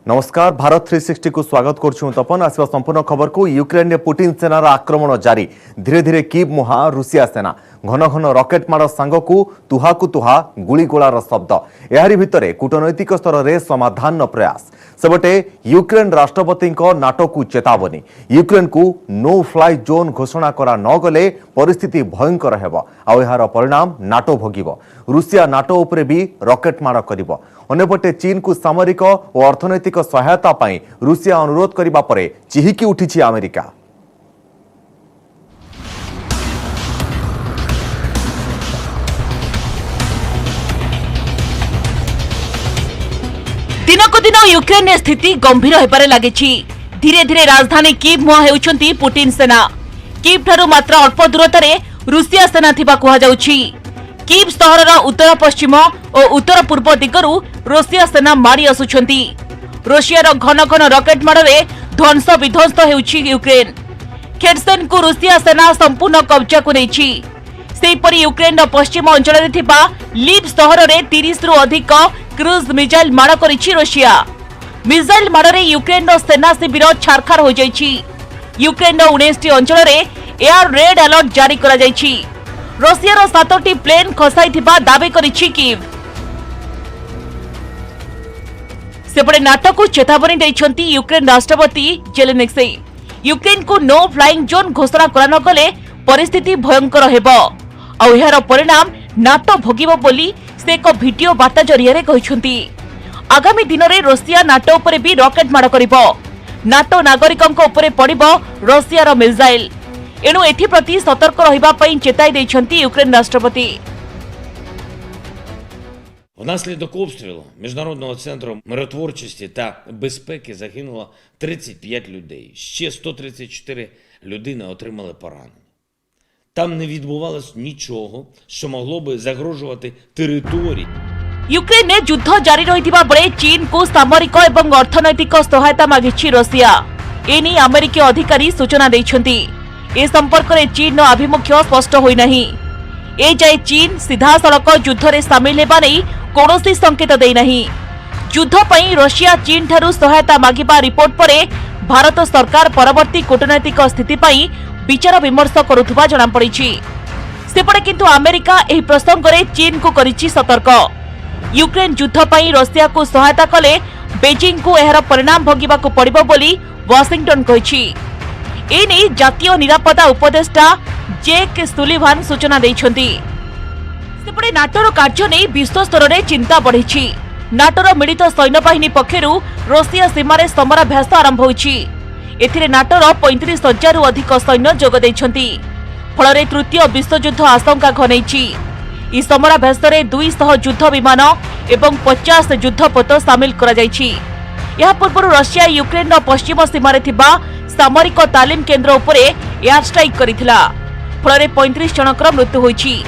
नमस्कार भारत 360 को स्वागत करुछु तपन आसवा संपूर्ण खबर को यूक्रेन ने पुतिन सेनार आक्रमण जारी धीरे धीरे कीव मुहा रूसिया सेना घन घन रॉकेट माड़ सांग को तुहा गुड़ीगोलार शब्द एहारी भितरे कूटनैतिक स्तर में समाधान प्रयास सेबटे यूक्रेन राष्ट्रपति नाटो को चेतावनी यूक्रेन को नो फ्लाई जोन घोषणा करा न गले परिस्थिति भयंकर हेब आउ एहार परिणाम नाटो भोगिब रूसिया नाटो उपरे भी रॉकेट माड़ करिब अन्यपटे चीन को सामरिक और अर्थनैतिक सहायता पाई रूसिया अनुरोध करिबा परे चिहिकी उठिछि अमेरिका। दिनकु दिन यूक्रेन स्थिति गंभीर होबारे लागिछि। धीरे धीरे राजधानी कीव मुहा हेउछन्ती पुतिन सेना। कीव ठारू मात्र अल्प दूरतारे रूसिया सेना थिबा कुहा जाउछि। कीव सहरर उत्तर पश्चिम और उत्तर पूर्व दिगरु रूसिया सेना मारी आसुछन्ती। रूसियार घन घन रॉकेट माड़े ध्वंस विध्वंस हेउछि यूक्रेन। खेर्सन को रूसिया सेना संपूर्ण कब्जा को नेछि। सेहीपरि यूक्रेन पश्चिम अंचल थिबा लीव सहर रे 30 रु अधिक क्रूज मिसाइल माड़ करिछि रूसिया। मिसाइल माड़े यूक्रेन सेना शिविर छारखार हो जाइछि। यूक्रेन 19 अंचल रे एयर रेड अलर्ट जारी करा जाइछि। रूसियार 7टी प्लेन खसाइथिबा दाबी करिछि कीव। सेपटे नाटो को चेतावनी दैछन्ती यूक्रेन राष्ट्रपति जेलेन्स्की। यूक्रेन को नो फ्लाइंग जोन घोषणा करा न गले परिस्थिति भयंकर हेब आ एहार परिणाम नाटो भोगिब बोली से एक वीडियो वार्ता जरिया कहिसंती। आगामी दिन में रूसिया नाटो उपरे भी रॉकेट माड़ करिबो। नाटो नागरिकों उपरे पड़िबो रूसियार मिसाइल। एणु एथिप्रति सतर्क रहिबा पई चेताई दैछन्ती यूक्रेन राष्ट्रपति। Внаслідок обстрілу Міжнародного центру миротворчості та безпеки загинуло 35 людей. Ще 134 людини отримали поранення. Там не відбувалось нічого, що могло би загрожувати території. यूक्रेन में युद्ध जारी रहिथिबा बेले चीन को सामरिक एवं अर्थनैतिक सहायता मागिछि रूसिया। एनी अमेरिकी अधिकारी सूचना दैछन्ती। ए संपर्क में चीन आभिमुख्य स्पष्ट होई नाही। ए जाय चीन सीधा सड़क युद्ध रे शामिल हेबा नै कोनोसी संकेत देई नाही। युद्ध पई रूसिया चीन ठारू सहायता मागिबा रिपोर्ट परे भारत सरकार परवर्ती कूटनैतिक स्थिति पई विचार विमर्श करुथुबा जणा पड़िछि। सेपटे किंतु अमेरिका एही प्रसंग रे चीन को करिछि सतर्क। यूक्रेन युद्ध पई रूसिया को सहायता कले बेजिंग को एहार परिणाम भोगिबा को पड़िबो बोली वाशिंगटन कहिछि। ए नै जातीय निरापत्ता उपदेष्टा जेक सुलिभान सूचना दैछन्ती। सेपटे नाटोर कार्य नै विश्व स्तर रे चिंता बढ़िछि। नाटोर मिलित सैन्य बाहिनी पक्षरु रूसिया सीमारे समराभ्यास आरंभ होइछि। एथिरे नाटोर 35,000 रु अधिक सैन्य जोग दैछन्ती। फलरे तृतीय विश्वयुद्ध आशंका घनैछि। ई समराभ्यास रे 200 युद्ध विमान एवं 50 युद्धपोत सामिल करा जाइछि। या पूर्व रशिया यूक्रेन पश्चिम सीमारे थिबा सामरिक तालीम केन्द्र उपरे एयर स्ट्राइक करिथिला। फलरे 35 जनकर मृत्यु होइछि।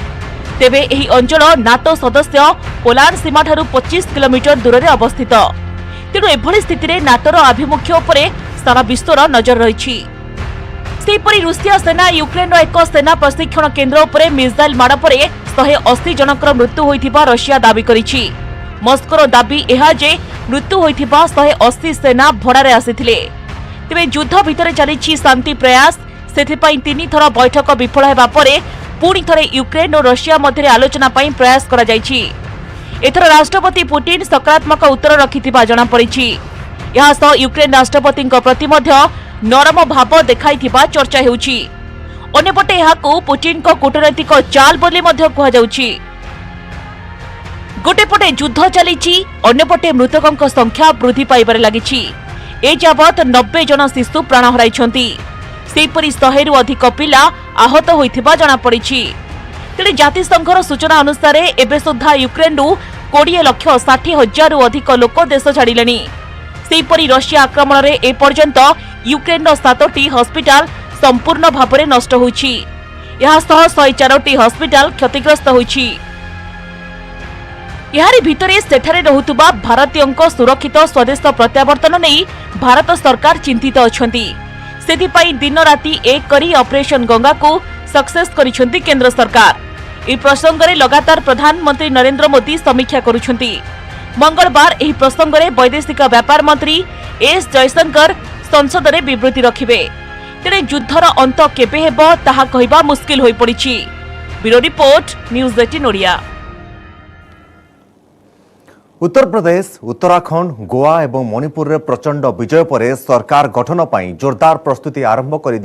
तेबे एही अंचल नाटो सदस्य पोलैंड सीमा ठारू 25 किलोमीटर दूर रे अवस्थित। तेणु एभली स्थिति रे नाटोर आभिमुख्य उपरे सारा विश्वर नजर रहिछि। सेहीपरि रूसिया सेना यूक्रेन एक सेना प्रशिक्षण केन्द्र उपरे मिसाइल माड़ परे 180 जनकर मृत्यु होइथिबा रशिया दाबी करिछि। मस्कोर दाबी एहा जे मृत्यु होइथिबा 180 सेना भड़ारे आसिथिले। तेबे युद्ध भितरे चलिछि शांति प्रयास। सेथिपई 3 थर बैठक विफल हेबा परे पुणी थरे यूक्रेन और रशिया मध्य आलोचना पई प्रयास करा जाइछि। एथर राष्ट्रपति पुतिन सकारात्मक उत्तर रखिथिबा जणा पड़िछि। यहा सह यूक्रेन राष्ट्रपति प्रति मध्य नरम भाव देखाइथिबा चर्चा हेउछि। अन्यपटे एहाकू पुतिन को कूटनैतिक चाल बोली मध्य कुहा जाउछि। गोटेपटे युद्ध चलिछि अन्यपटे मृतकों संख्या वृद्धि पाइबारे लागिछि। ए जाबत 90 जन शिशु प्राण हराइछन्ति। सेहीपरि 100 रु अधिक पिला आहत होइथिबा जणा पड़िछि। तेणे जातिसंघर सूचना अनुसार एबे सुद्धा यूक्रेन 20,60,000 रु अधिक लोक देश छाड़िलेनि। सेहीपरि रशिया आक्रमण रे ए पर्यंत यूक्रेन 7टी हॉस्पिटल संपूर्ण भाव नष्ट होइछि। यहा सह 104टी हॉस्पिटल क्षतिग्रस्त होइछि। यारी भितरे सेठारे रहुतुबा भारतीयंक सुरक्षित स्वदेश प्रत्यावर्तन नै भारत सरकार चिंतित अछंती। सेथिपई दिन राति एक करी ऑपरेशन गंगा को सक्सेस करिसंती केंद्र सरकार। ए प्रसंग रे लगातार प्रधानमंत्री नरेंद्र मोदी समीक्षा करुछंती। मंगलवार ଏହି ପ୍ରସଙ୍ଗରେ ବୈଦେଶିକ ବ୍ୟାପାର ମନ୍ତ୍ରୀ ଏସ୍ ଜୟଶଙ୍କର ସଂସଦରେ ବିବୃତ୍ତି ରଖିବେ। ତେଣେ ଯୁଦ୍ଧର ଅନ୍ତ କେବେ ହେବ ତାହା କହିବା ମୁସ୍କିଲ ହୋଇପଡ଼ିଛି। Bureau report news 18 Odia. Uttar Pradesh, Uttarakhand, Goa एवं मणिपुर रे प्रचंड विजय पर सरकार गठन पर जोरदार प्रस्तुति आरंभ कर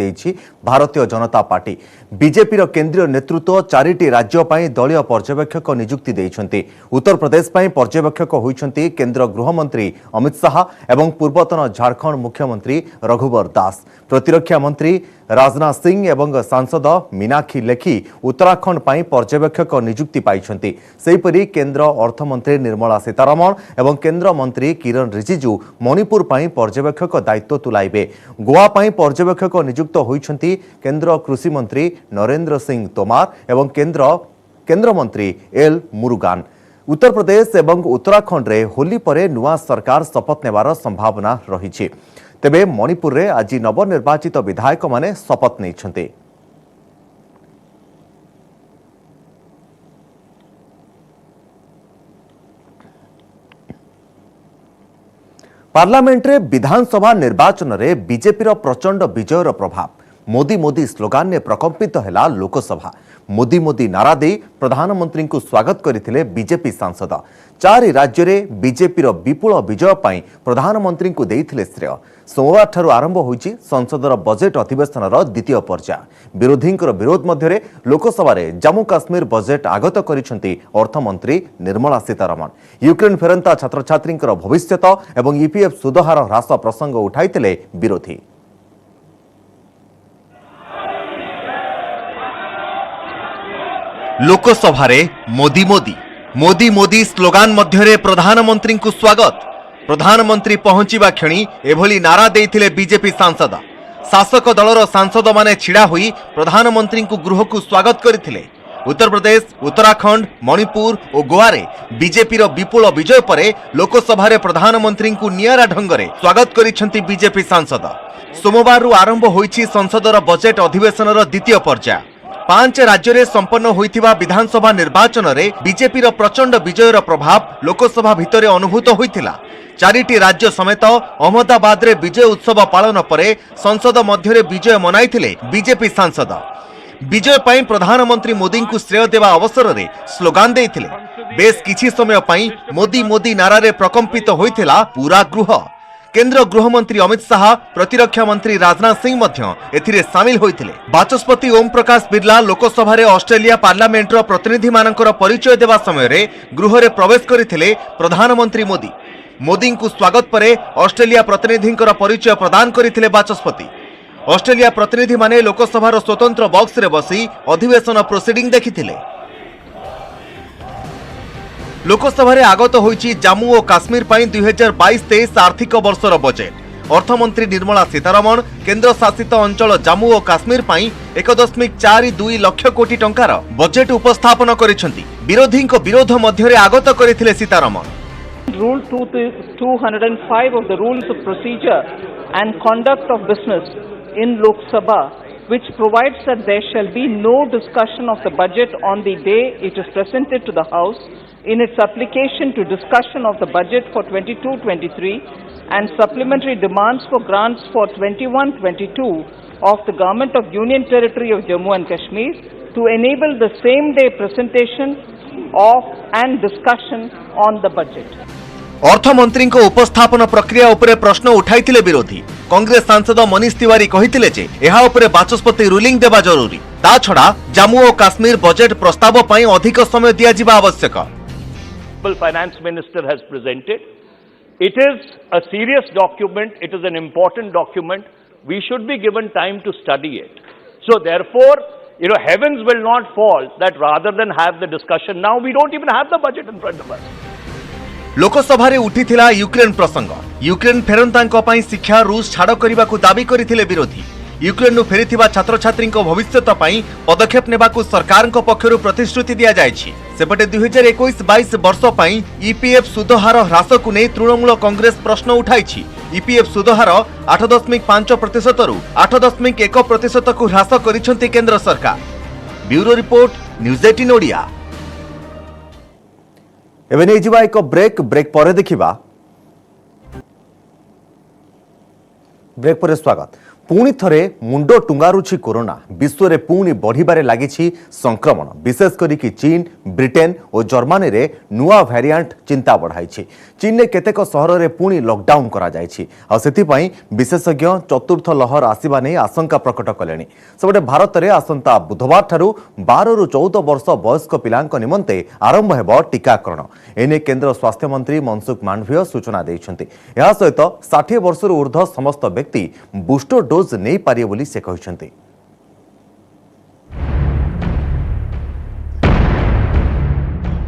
भारतीय जनता पार्टी। बीजेपी केंद्रीय नेतृत्व 4टी राज्य पर दलीय पर्यवेक्षक नियुक्ति देइछन्ति। उत्तर प्रदेश पर पर्यवेक्षक होइछन्ति केंद्र गृहमंत्री अमित शाह एवं पूर्वतन झारखंड मुख्यमंत्री रघुवर दास। प्रतिरक्षा मंत्री राजनाथ सिंह एवं सांसद मीनाक्षी लेखी उत्तराखंड पर पर्यवेक्षक नियुक्ति पाइछन्ति। सेहिपरि केंद्र अर्थमंत्री निर्मला सीतारमण एवं केंद्र मंत्री किरण रिजिजू मणिपुर पर पर्यवेक्षक दायित्व तुलाइबे। गोवा पर पर्यवेक्षक नियुक्त होइछन्ति केंद्र कृषि मंत्री नरेंद्र सिंह तोमार एवं केंद्र मंत्री एल मुरुगान। उत्तर प्रदेश एवं उत्तराखंड रे होली परे नुआ सरकार शपथ नेबार संभावना रही। तेबे मणिपुर रे आज नवनिर्वाचित विधायक माने शपथ नेइछन्ते। पार्लियामेंट रे विधानसभा निर्वाचन रे बीजेपी प्रचंड विजयर प्रभाव। मोदी मोदी स्लोगान ने प्रकंपित हैला लोकसभा। मोदी मोदी नारा दे प्रधानमंत्री को स्वागत करथिले बीजेपी सांसद। 4 राज्य रे बीजेपी विपुल विजय पाई प्रधानमंत्री को देइथिले श्रेय। सोमवार ठारू आरंभ होईची संसदर बजेट अधिवेशन द्वितीय पर्याय। विरोधी विरोध मध्य लोकसभा रे जम्मू काश्मीर बजेट आगत करिसेंती अर्थमंत्री निर्मला सीतारमण। यूक्रेन फेरंता छात्र छात्री भविष्यत एवं ईपीएफ सुधहार ह्रास प्रसंग उठाइथिले विरोधी। लोकसभा रे मोदी मोदी मोदी मोदी स्लोगान मध्य प्रधानमंत्री को स्वागत। प्रधानमंत्री पहुंचवा क्षणी एभली नारा देइथिले बीजेपी सांसद। शासक दलर सांसद माने छिड़ा हुई प्रधानमंत्री को गृह को स्वागत करथिले। उत्तर प्रदेश, उत्तराखंड, मणिपुर और गोवा रे बीजेपी विपुल विजय परे लोकसभा रे प्रधानमंत्री को नियारा ढंगरे स्वागत करिसेंती बीजेपी सांसद। सोमवार आरंभ होईची संसदर बजेट अधिवेशनर द्वितीय पर्याय। 5 राज्य रे संपन्न होइथिबा विधानसभा निर्वाचन रे बीजेपी प्रचंड विजयर प्रभाव लोकसभा भितरे अनुभूत होइथिला। 4टी राज्य समेत अहमदाबाद रे विजय उत्सव पालन परे संसद मध्य विजय मनाइथिले बीजेपी सांसद। विजय पाई प्रधानमंत्री मोदी को श्रेय देवा अवसर रे स्लोगान देइथिले। बेस किछि समय पाई मोदी मोदी नारा रे प्रकंपित होइथिला पूरा गृह। केंद्र गृहमंत्री अमित शाह, प्रतिरक्षा मंत्री राजनाथ सिंह मध्य एथिरे शामिल होइथिले। बाचस्पति ओम प्रकाश बिरला लोकसभा रे ऑस्ट्रेलिया पार्लियामेंटर प्रतिनिधि मानकर परिचय देवा समय रे गृह रे प्रवेश करिथिले प्रधानमंत्री मोदी। मोदी को स्वागत परे ऑस्ट्रेलिया प्रतिनिधिंकर परिचय प्रदान करिथिले बाचस्पति। ऑस्ट्रेलिया प्रतिनिधि माने लोकसभार स्वतंत्र बॉक्स रे बसी अधिवेशन प्रोसीडिंग देखिथिले। लोकसभा रे आगत होईची जम्मू और काश्मीर पाई 2022-23 आर्थिक वर्षर बजेट। अर्थमंत्री निर्मला सीतारमण केंद्र शासित अंचल जम्मू और काश्मीर पाई 1.42 लाख कोटी टंकार बजेट उपस्थापन करिसेंती। विरोधी विरोध मध्य आगत करिथिले Sitharaman. Rule 205 of the Rules of Procedure and Conduct of Business in Lok Sabha, which provides that there shall be no discussion of the budget on the day it is presented to the House in its application to discussion of the budget for 22-23 and supplementary demands for grants for 21-22 of the Government of Union Territory of Jammu and Kashmir to enable the same day presentation of and discussion on the budget. अर्थमंत्री उपस्थापन प्रक्रिया उपरे प्रश्न उठाइथिले विरोधी। कांग्रेस सांसद मनीष तिवारी कहिथिले जे एहा उपरे Bachaspati ruling देबा जरूरी। ता छडा जम्मू और काश्मीर बजेट प्रस्ताव पई अधिक समय दिया जिबा आवश्यक। Finance Minister has presented. It is a serious document. It is an important document. We should be given time to study it. So therefore, heavens will not fall that rather than have the discussion now, we don't even have the budget in front of us. Lok Sabha रे उठिथिला Ukraine प्रसंग। Ukraine फेरंतांक पई शिक्षा रूस छाड़ करने को दाबी करथिले विरोधी। यूक्रेन फेरिथिबा छात्र छात्री भविष्यत पई पदक्षेप नेबाकू सरकार पक्षरु प्रतिश्रुति दिया जायछि। सेपटे 2021-22 वर्ष पई ईपीएफ सुधहार ह्रास को नै तृणमूल कांग्रेस प्रश्न उठाइछि। ईपीएफ सुधहार 8.5% रु 8.1% को ह्रास करिसेंती केंद्र सरकार। Bureau report news 18 Odia. एवं नहीं जीवा एक ब्रेक पर देखिबा ब्रेक पर स्वागत पुणी थरे मुंड टुंगारुछि कोरोना विश्व रे पुणी बढ़िबारे लागिछि संक्रमण विशेष करी कि चीन ब्रिटेन और जर्मनी रे नुआ वेरिएंट चिंता बढ़ाइछि चीन ने केतेक सहर रे पुणी लॉकडाउन करा जाइछि आ सेति पई विशेषज्ञ चतुर्थ लहर आसीबा नै आशंका प्रकट कलेनी सबटे भारत रे आसंता बुधवार ठारू 12 रु 14 वर्ष वयस्क पिलांक निमंते आरंभ हेबो टीकाकरण एने केंद्र स्वास्थ्य मंत्री मनसुख मांडविय सूचना दैछन्ति या सहित 60 वर्ष रु ऊर्ध्व समस्त व्यक्ति बूस्टर डोज नहीं पारिए बोली से कहते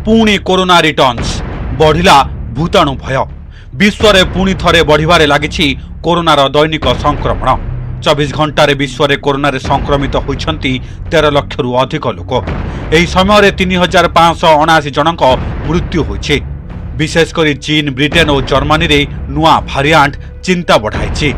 पुणी कोरोना रिटर्न्स बढ़िला भूताणु भय विश्व रे पुणी थरे बढ़िबारे लागिछि कोरोनार दैनिक संक्रमण 24 घंटार विश्व रे कोरोना रे संक्रमित होइछन्ति 13 लाख रु अधिक लोक एही समय रे 3579 जनक मृत्यु होइछि विशेषकर चीन ब्रिटेन और जर्मनी रे नुआ भारिएंट चिंता बढ़ाइछि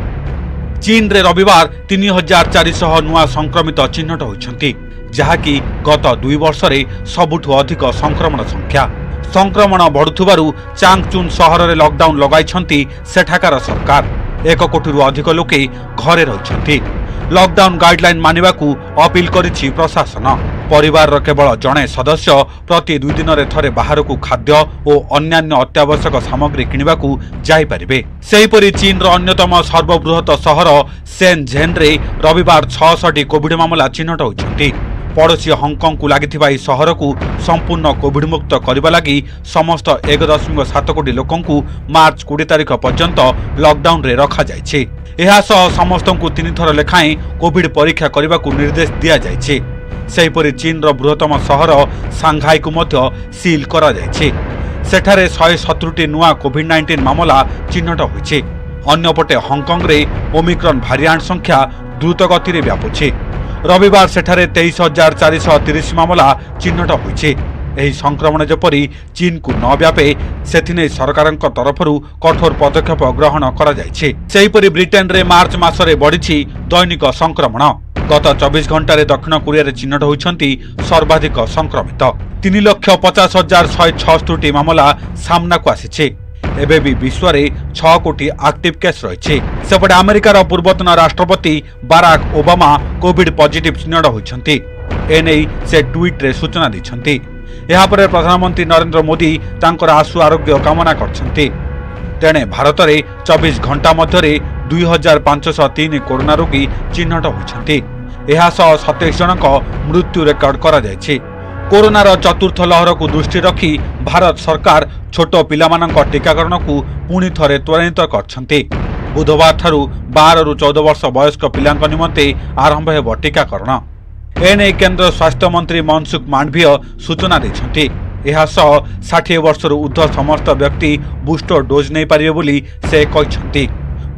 चीन रे रविवार 3400 नुआ संक्रमित चिन्हट होइछन्ति जहाँकि गत 2 वर्ष रे सबुठु अधिक संक्रमण संख्या संक्रमण बढ़ुथुबारु चांगचुन सहर रे लॉकडाउन लगाइछन्ति सेठाकार सरकार 1 कोटी रु अधिक लोके घरे रहिछन्ति लॉकडाउन गाइडलाइन मानिबाकू अपील करिछि प्रशासन परिवार रो केवल जणे सदस्य प्रति 2 दिन रे थरे बाहर को खाद्य और अन्यान्य अत्यावश्यक सामग्री किनिबाकू जाई परिबे सेहिपरि चीन रो अन्यतम सर्वबृहत सहर शेनझेन रे रविवार 600 कोविड मामला चिन्हट होइछन्ति पड़ोशी हांगकांग को लागिथिबा ई सहर को संपूर्ण कोविड मुक्त करबा लागि समस्त 1.7 कोटी लोकंकु मार्च 20 तारिख पर्यंत लॉकडाउन रे रखा जायछि एहा सह समस्त को 3 थर लेखाएं कोविड परीक्षा करबा को निर्देश दिया जायछि सेहिपरि चीन रो बृहत्तम सहर सांघाई को मध्य सील करा जायछि सेठारे 170 नुआ कोविड-19 मामला चिन्हट होइछि अन्यपटे हांगकांग रे ओमिक्रॉन भारिएंट संख्या द्रुत गति रे व्यापुछि रविवार सेठारे 23430 मामला चिन्हट होइछि एही संक्रमण जेपरि चीन को न व्यापे सेथिने सरकारक तरफरु कठोर पदक्षेप ग्रहण करा जायछि सेहिपरि ब्रिटेन रे मार्च मासरे बढ़िछि दैनिक संक्रमण गत 24 घंटार दक्षिण कोरिया रे चिन्हट होइछन्ति सर्वाधिक संक्रमित 3,50,166 मामला सामना को आसिछि एबे भी विश्व रे 6 कोटी एक्टिव केस रहिछि सेपटे अमेरिकार पूर्वतन राष्ट्रपति बाराक ओबामा कोविड पॉजिटिव चिन्हट होइछन्ति एनै से ट्वीट रे सूचना दैछन्ति एहा परे प्रधानमंत्री नरेंद्र मोदी तांकर आशु आरोग्य कामना करछन्ति तेणे भारत रे 24 घंटा मध्यरे 2503 कोरोना रोगी चिन्हट होइछन्ति एहा सह 27 जनक मृत्यु रेकर्ड करा जायछि कोरोनार चतुर्थ लहर को दृष्टि रखी भारत सरकार छोट पिलामानक टीकाकरण को पुणी थरे त्वरान्वित करछन्ति बुधवार ठारू 12 रु 14 वर्ष वयस्क पिलांक निमंते आरंभ हेबो टीकाकरण एने केंद्र स्वास्थ्य मंत्री मनसुख मांडविय सूचना दैछन्ति एहा सह 60 वर्ष रु ऊर्ध्व समस्त व्यक्ति बूस्टर डोज नै पारिबे बोली से कहिछन्ति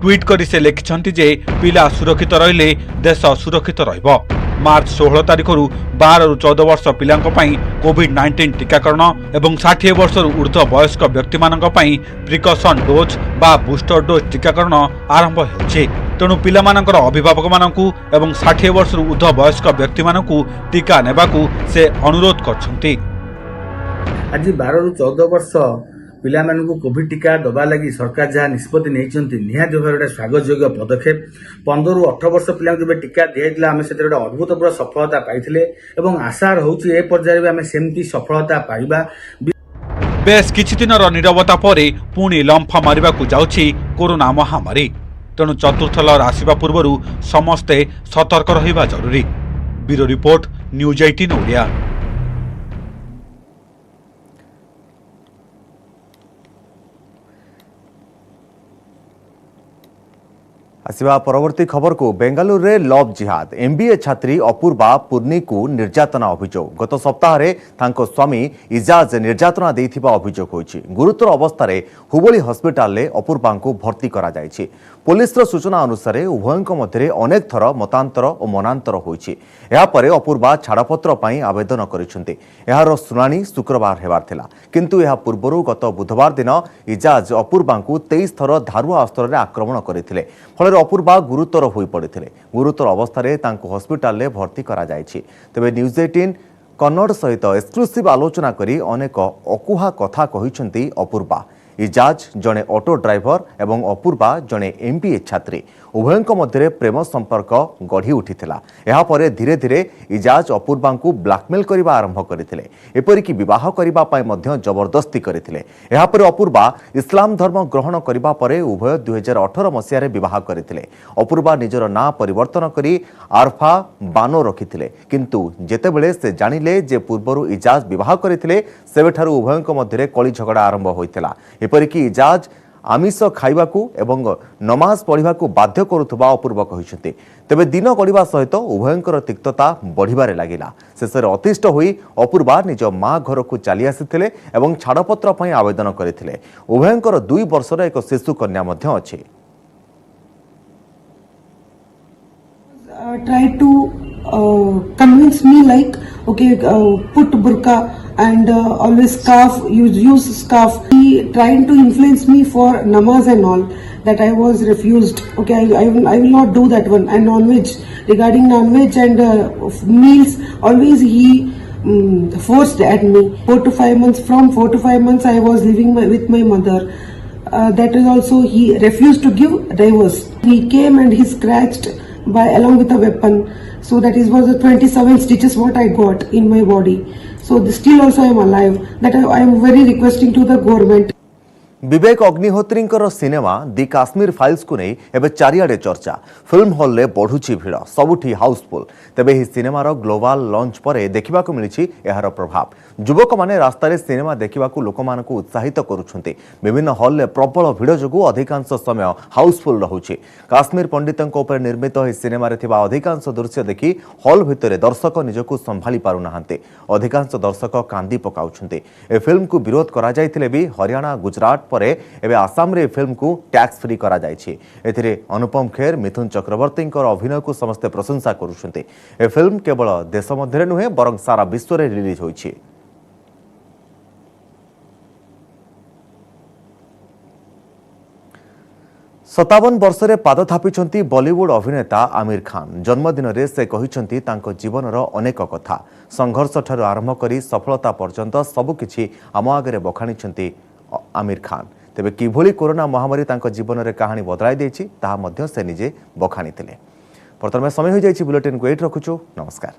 ट्वीट करी से लिखिछन्ति जे पिला सुरक्षित रहिले देश सुरक्षित रहइबो मार्च 16 तारिख रु 12 रु 14 वर्ष पिलांक पई कोविड-19 टीकाकरण एवं 60 वर्ष रु ऊर्ध्व वयस्क व्यक्ति मानक पई प्रिकॉशन डोज बा बूस्टर डोज टीकाकरण आरंभ हेउछि तेणु पिला मानकर अभिभावक मानकु एवं 60 वर्ष रु ऊर्ध्व वयस्क व्यक्ति मानकु टीका नेबाकू से अनुरोध करछन्ति आज 12 रु 14 वर्ष पिला मानकु कोविड टीका दबा लगी सरकार जहाँ निष्पत्ति नहीं निहाती भाव गोटे स्वागत योग्य पदक्षेप 15 रु 18 वर्ष पिला जब टीका दिया आम से गोटे अद्भुतपूर्व सफलता पाइथिले एवं आशा रहउछि ए पर्यायर आम सेमती सफलता पाइबा बेस किछि दिनर नीरवता परे पुणी लंफा मारिबाकू जाउछि कोरोना महामारी तेणु चतुर्थ लहर आसिबा पूर्वरु समस्ते सतर्क रहिबा जरूरी ब्यूरो रिपोर्ट न्यूज 18 ओडिया आसिबा परवर्ती खबर को बेंगालुरु रे लव जिहाद एमबीए छात्री अपूर्वा पूर्णी को निर्यातना अभियोग गत सप्ताह रे तांको स्वामी इजाज निर्यातना देथिबा अभियोग होइछि गुरुतर अवस्था रे हुबली हॉस्पिटल रे अपूर्वा को भर्ती करा जाइछि पुलिस रो सूचना अनुसार उभयଙ୍କ ମଧ୍ୟରେ अनेक थर मतांतर और मनांतर होइछि एहा परे अपूर्वा छाड़पत्र पई आवेदन करिसंती एहार सुनानी शुक्रवार हेबार थिला किंतु एहा पूर्वरु गत बुधवार दिन इजाज अपूर्वा को 23 थर धारुआ अस्त्र रे आक्रमण करिथिले फल अपूर्वा गुरुतर होई पड़िथिले गुरुतर अवस्था रे तांको हॉस्पिटल रे भर्ती करा जाइछि तबे न्यूज 18 कन्नड़ सहित एक्सक्लूसिव आलोचना करी अनेक अकुहा कथा कहिसेंती अपूर्वा। इजाज जड़े ऑटो ड्राइवर एवं अपूर्वा जड़े MBA छात्री उभयों मध्य प्रेम संपर्क गढ़ी उठिथिला। एहा परे धीरे धीरे इजाज अपूर्वा को ब्लैकमेल करने आरंभ करथिले, एपरिकी विवाह करबा पय मध्य जबरदस्ती करथिले। एहा परे अपूर्वा इस्लाम धर्म ग्रहण करबा परे उभय 2018 मसीह विवाह करथिले। अपूर्वा निजर ना परिवर्तन करी आरफा बानो रखिथिले, किंतु जेतेबेले से जानिले जे पूर्वरु इजाज विवाह करथिले सेबेठारु उभयों मध्य कली झगड़ा आरंभ होइथिला। एपरिकी इजाज आमिष खाइबाकू एवं नमाज पढ़िबाकू बाध्य करुथबा अपूर्व कहिसेंती। तेबे दिन गड़िबा सहित उभयंकर तिक्तता बढ़िबारे लागिला। शेषरे अतिष्ठ होई अपूर्वा निज माँ घर को चली आसिथिले एवं छाड़पत्र पई आवेदन करथिले। उभयंकर 2 वर्षर एक शिशु कन्या मध्य अछि। Tried to convince me like okay, put burqa and always scarf, use scarf. He trying to influence me for namaz and all, that I was refused. Okay, I will not do that one. And non-veg, regarding non-veg and meals, always he forced at me. 4 to 5 months, from 4 to 5 months I was living with my mother. That is also he refused to give divorce. He came and he scratched by along with a weapon. So that is was the 27 stitches what I got in my body. So still also I am alive. That I am very requesting to the government. Vivek अग्निहोत्रींकर cinema the Kashmir Files को नहीं एवं चारिआडे चर्चा। Film hall रे बढ़ुची भिड़, सबुठी हाउसफुल। तेबे ही सिनेमार global launch पर देखा मिली यार प्रभाव। युवक माने रास्तार सिनेमा देखा लोक उत्साहित करुछंती। विभिन्न हॉल रे प्रबल भिड़ जो अधिकांश समय हाउसफुल रहुछि। काश्मीर पंडितों पर निर्मित यह सिनेमा अधिकांश दृश्य देखि हॉल भितर दर्शक निजको संभाली पारु नाहांती। अधिकांश दर्शक कांदी पकाउछंती। ए फिल्म को विरोध करा जायतिले भी हरियाणा गुजरात परे एबे आसाम रे फिल्म को टैक्स फ्री करा जायछि। एथिरे अनुपम खेर मिथुन चक्रवर्ती अभिनय को समस्ते प्रशंसा करुछंती। ए फिल्म केवल देश मध्य नुहे बरं सारा विश्व रे रिलीज होइछि। सतावन वर्षरे पाद थापिछंती बॉलीवुड अभिनेता आमिर खान। जन्मदिन रे से कहिछंती तांको जीवनर अनेक कथा, संघर्ष ठारू आरंभ करी सफलता पर्यंत सबकिछि आम आगे बखाणीछंती आमिर खान। तेबे किभली कोरोना महामारी तांको जीवन रे कहानी बदलाई देछि ताहा मध्य से निजे बखाणीथिले। वर्तमान समय हो जाइछि बुलेटिन को एट रखुछु। नमस्कार।